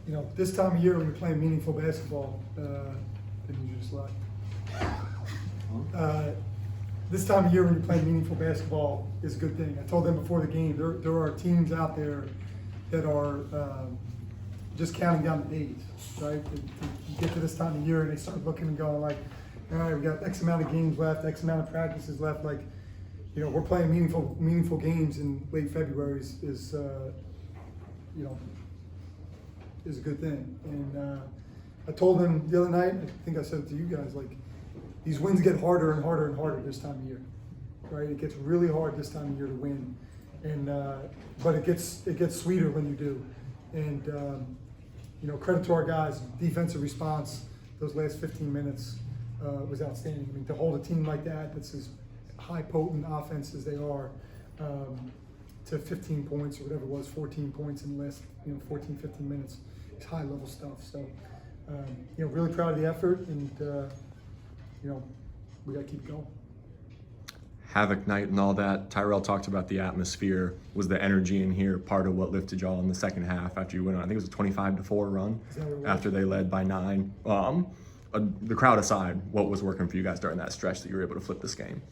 You know, this time of year when you're playing meaningful basketball, didn't you just lie? This time of year when you're playing meaningful basketball is a good thing. I told them before the game, there are teams out there that are just counting down the days, right? You get to this time of year and they start looking and going like, all right, we got X amount of games left, X amount of practices left. Like, you know, we're playing meaningful games in late February is you know, is a good thing. And I told them the other night, I think I said it to you guys, like, these wins get harder and harder and harder this time of year, right? It gets really hard this time of year to win, and but it gets sweeter when you do. And you know, credit to our guys. Defensive response those last 15 minutes was outstanding. I mean, to hold a team like that, that's as high potent offense as they are, to 15 points or whatever it was, 14 points in the last 14, 15 minutes. It's high level stuff. So you know, really proud of the effort, and you know, we got to keep going. Havoc night and all that. Tyrell talked about the atmosphere. Was the energy in here part of what lifted y'all in the second half after you went on? I think it was a 25-4 run after they led by 9. The crowd aside, what was working for you guys during that stretch that you were able to flip this game?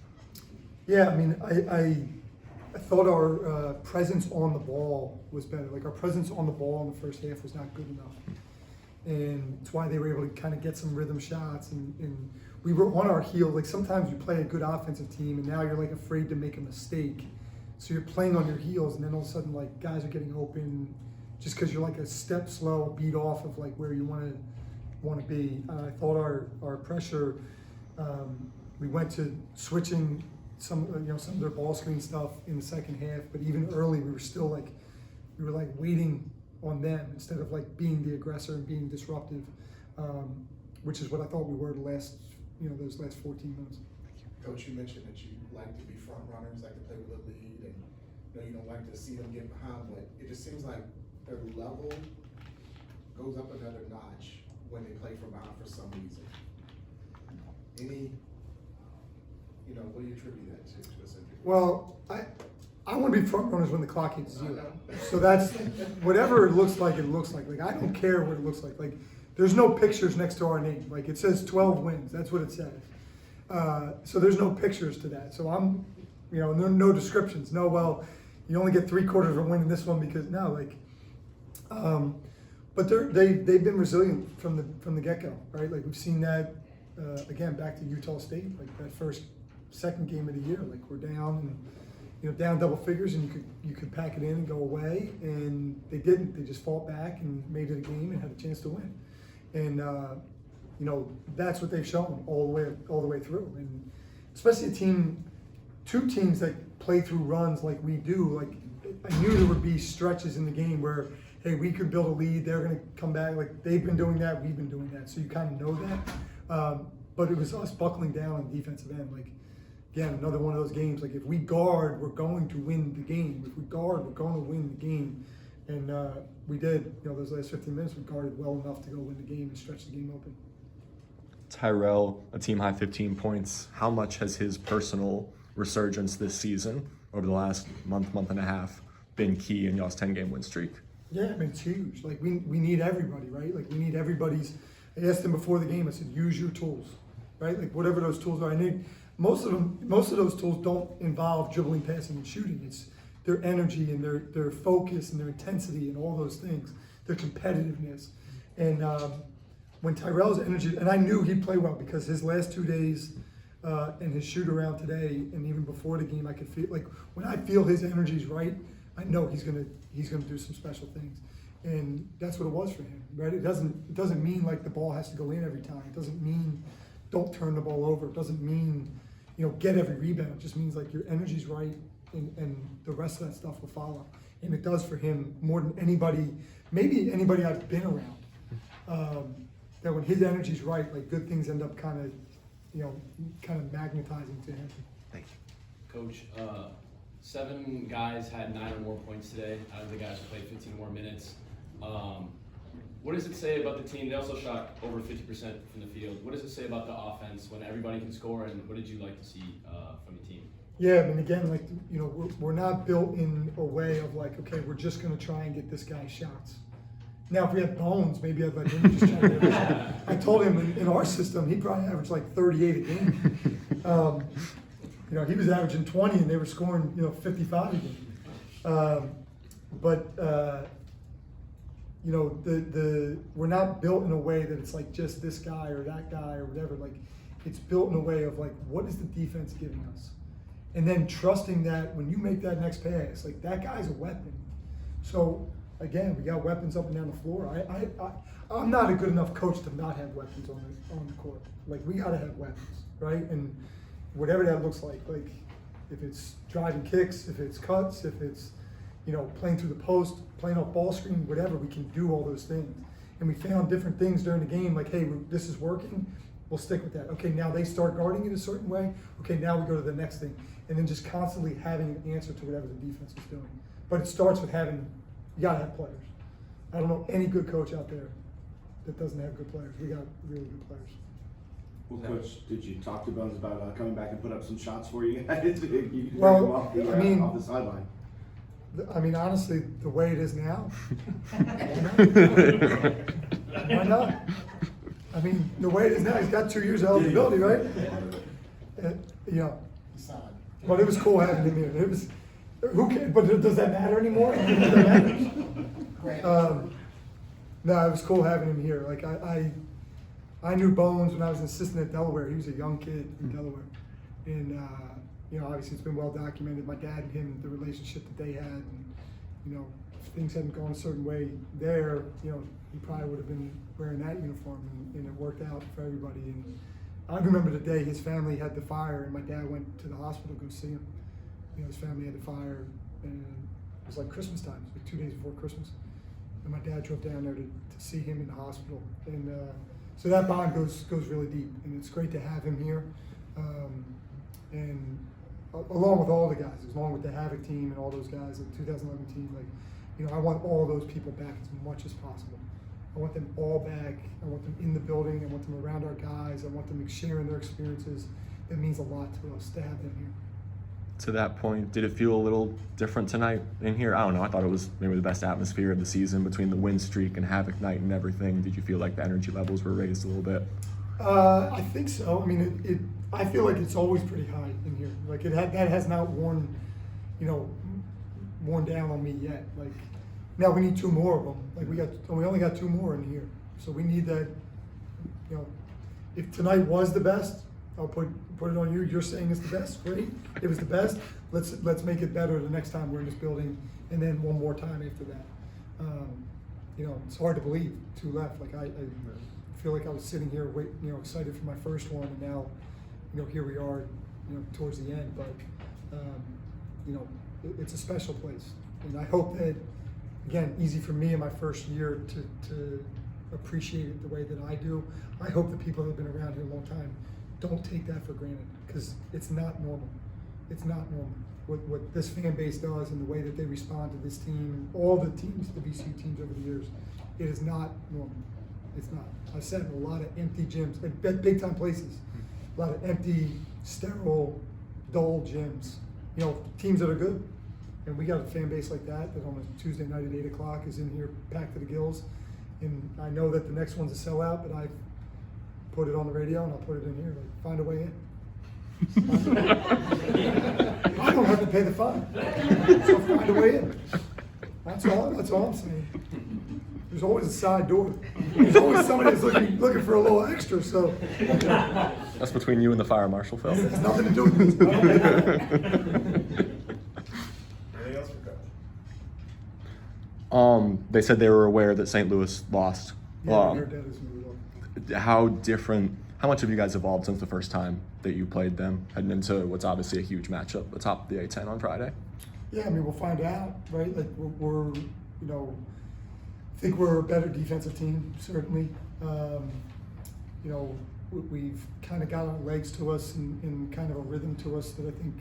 Yeah, I mean, I thought our presence on the ball was better. Like, our presence on the ball in the first half was not good enough. And it's why they were able to kind of get some rhythm shots, and we were on our heels. Like, sometimes you play a good offensive team and now you're like afraid to make a mistake. So you're playing on your heels, and then all of a sudden, like, guys are getting open just because you're like a step slow, beat off of like where you want to be. I thought our pressure, we went to switching some of their ball screen stuff in the second half, but even early we were still like, waiting on them instead of like being the aggressor and being disruptive, which is what I thought we were those last 14 minutes. Coach, you mentioned that you like to be front runners, like to play with a lead, and you don't like to see them get behind, but it just seems like their level goes up another notch when they play from behind for some reason. What do you attribute that to specifically? Well, I want to be front runners when the clock hits 0. So that's whatever it looks like. Like, I don't care what it looks like. Like, there's no pictures next to our name. Like, it says 12 wins. That's what it says. So there's no pictures to that. So I'm, no descriptions. No, well, you only get 3/4 of a win in this one because no, like, but they've been resilient from the get-go, right? Like, we've seen that again back to Utah State, like that second game of the year. Like, we're down and down double figures, and you could pack it in and go away, and they didn't. They just fought back and made it a game and had a chance to win. And that's what they've shown all the way through, and especially two teams that play through runs like we do. Like, I knew there would be stretches in the game where, hey, we could build a lead, they're going to come back. Like, they've been doing that, we've been doing that, so you kind of know that. But it was us buckling down on the defensive end. Like, again, another one of those games. Like, if we guard, we're going to win the game. If we guard, we're going to win the game. And we did. Those last 15 minutes, we guarded well enough to go win the game and stretch the game open. Tyrell, a team high 15 points. How much has his personal resurgence this season over the last month and a half been key in y'all's 10-game win streak? Yeah, I mean, it's huge. Like, we need everybody, right? Like, we need everybody's. I asked him before the game, I said, use your tools, right? Like, whatever those tools are. I need most of those tools don't involve dribbling, passing, and shooting. It's their energy and their focus and their intensity and all those things, their competitiveness. And when Tyrell's energy, and I knew he'd play well because his last 2 days and his shoot around today and even before the game, I could feel, like, when I feel his energy's right, I know he's gonna do some special things. And that's what it was for him, right? It doesn't mean like the ball has to go in every time. It doesn't mean don't turn the ball over. It doesn't mean get every rebound. It just means like your energy's right, and the rest of that stuff will follow. And it does for him more than anybody, maybe anybody I've been around. That when his energy's right, like, good things end up kind of magnetizing to him. Thank you. Coach, 7 guys had 9 or more points today out of the guys who played 15 more minutes. What does it say about the team? They also shot over 50% from the field. What does it say about the offense when everybody can score, and what did you like to see from the team? Yeah, I mean, again, like, you know, we're not built in a way of like, okay, we're just gonna try and get this guy shots. Now, if we had Bones, maybe I'd let him just try to get a shot. I told him in our system, he'd probably average like 38 a game. You know, he was averaging 20 and they were scoring, you know, 55 a game. You know, we're not built in a way that it's like just this guy or that guy or whatever. Like, it's built in a way of like, what is the defense giving us? And then trusting that when you make that next pass, like that guy's a weapon. So again, we got weapons up and down the floor. I'm not a good enough coach to not have weapons on the court. Like, we gotta have weapons, right? And whatever that looks like if it's driving kicks, if it's cuts, if it's, you know, playing through the post, playing off ball screen, whatever, we can do all those things. And we found different things during the game, like, hey, this is working, we'll stick with that. Okay, now they start guarding it a certain way. Okay, now we go to the next thing. And then just constantly having an answer to whatever the defense is doing. But it starts with you gotta have players. I don't know any good coach out there that doesn't have good players. We got really good players. Well, Coach, did you talk to Bones about coming back and put up some shots for you guys? You Well, off I mean, off the sideline. I mean, honestly, the way it is now, why not? I mean, the way it is now, he's got 2 years of eligibility, right? You know, but it was cool having him here. It was, who cares? But does that matter anymore? Does that matter? No, it was cool having him here. Like, I knew Bones when I was an assistant at Delaware. He was a young kid in Delaware, and you know, obviously it's been well documented. My dad and him, the relationship that they had, and you know, if things hadn't gone a certain way there, you know, he probably would have been wearing that uniform, and it worked out for everybody. And I remember the day his family had the fire, and my dad went to the hospital to go see him. You know, his family had the fire, and it was like Christmas time. It was like 2 days before Christmas, and my dad drove down there to see him in the hospital. And so that bond goes really deep, and it's great to have him here. And along with all the guys, along with the Havoc team and all those guys, the 2011 team, like, you know, I want all those people back as much as possible. I want them all back. I want them in the building. I want them around our guys. I want them sharing their experiences. It means a lot to us to have them here. To that point, did it feel a little different tonight in here? I don't know. I thought it was maybe the best atmosphere of the season between the win streak and Havoc night and everything. Did you feel like the energy levels were raised a little bit? I think so. I mean, I feel like it's always pretty high in here. Like, that has not worn down on me yet. Like, now we need 2 more of them. Like, we only got 2 more in here, so we need that. You know, if tonight was the best, I'll put it on you. You're saying it's the best. Great. It was the best. Let's make it better the next time we're in this building, and then one more time after that. You know, it's hard to believe 2 left. Like, I feel like I was sitting here, excited for my first one, and now, you know, here we are, you know, towards the end. But you know, it's a special place, and I hope that, again, easy for me in my first year to appreciate it the way that I do. I hope the people that have been around here a long time don't take that for granted, because it's not normal. It's not normal what this fan base does and the way that they respond to this team and all the teams, the VCU teams over the years. It is not normal. It's not. I've sat in a lot of empty gyms, at big time places, a lot of empty, sterile, dull gyms. You know, teams that are good. And we got a fan base like that on a Tuesday night at 8 o'clock is in here packed to the gills. And I know that the next one's a sellout, but I put it on the radio and I'll put it in here. Like, find a way in. I don't have to pay the fine. So find a way in. That's all I'm saying. There's always a side door. There's always somebody that's looking for a little extra. So That's between you and the fire marshal, Phil. it has nothing to do with this. Anything else for Coach? They said they were aware that St. Louis lost. Yeah, I heard that as well. How much have you guys evolved since the first time that you played them, heading into what's obviously a huge matchup atop the A-10 on Friday? Yeah, I mean, we'll find out, right? Like, we're you know, I think we're a better defensive team, certainly. You know, we've kind of got our legs to us and kind of a rhythm to us that I think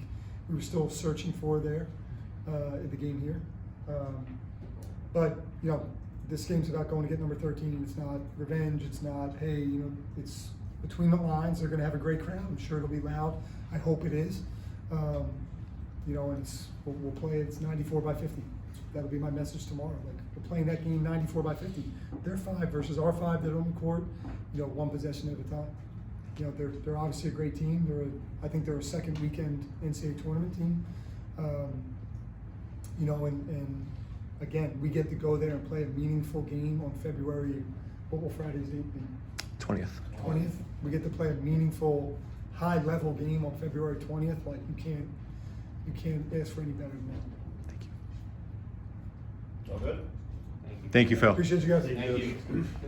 we were still searching for there in the game here. But, you know, this game's about going to get number 13. It's not revenge. It's not, hey, you know, it's between the lines. They're going to have a great crowd. I'm sure it'll be loud. I hope it is. you know, and we'll play, it's 94 by 50. That'll be my message tomorrow. Like, we're playing that game 94 by 50. They're 5 versus our 5 that are on the court, you know, one possession at a time. You know, they're obviously a great team. I think they're a second weekend NCAA tournament team. You know, and again, we get to go there and play a meaningful game on February, what will Friday's date be? 20th. 20th. We get to play a meaningful, high-level game on February 20th. Like, you can't ask for any better than that. Thank you. All good? Thank you, Phil. Appreciate you guys. Thank you.